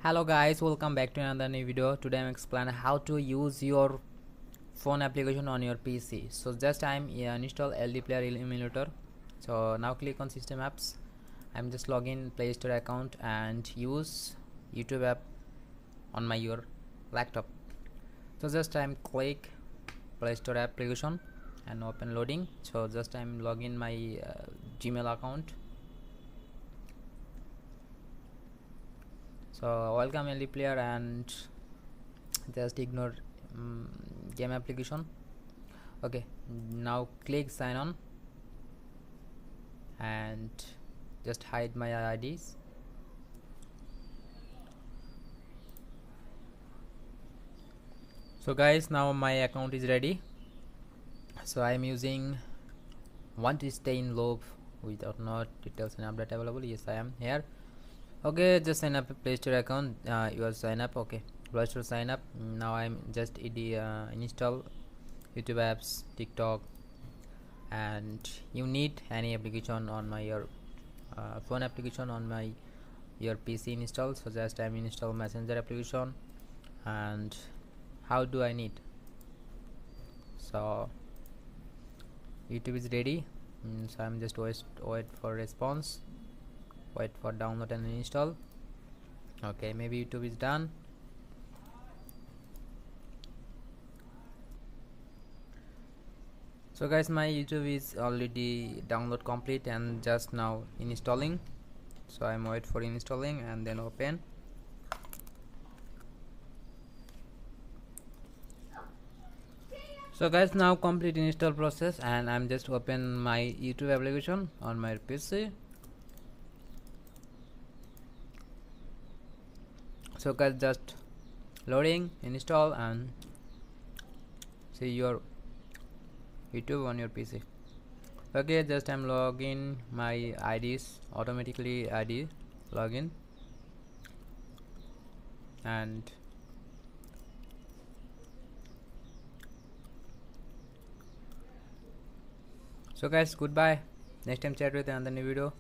Hello guys, welcome back to another new video. Today I'm explaining how to use your phone application on your PC. So just I'm install LD player emulator. So now click on system apps. I'm just login Play Store account and use YouTube app on your laptop. So just I'm click Play Store application and open loading. So just I'm login my Gmail account. So welcome LD player and just ignore game application. Okay, now click sign on and just hide my IDs. So guys, now my account is ready. So I am using want to stay in loop without not details and update available. Yes, I am here. Okay, just sign up a Play Store account. You sign up. Okay, Play Store sign up. Now I'm just install YouTube apps, TikTok, and you need any application on your phone application on your PC install. So just I'm install Messenger application. And how do I need? So YouTube is ready. So I'm just wait for response. Wait for download and install. Okay, maybe YouTube is done. So guys, my YouTube is already download complete and just now installing. So I'm wait for installing and then open. So guys, now complete install process and I'm just open my YouTube application on my PC. So guys, just loading, install and see your YouTube on your PC. Okay, just I'm login my IDs automatically ID login and so guys, goodbye. Next time chat with another new video.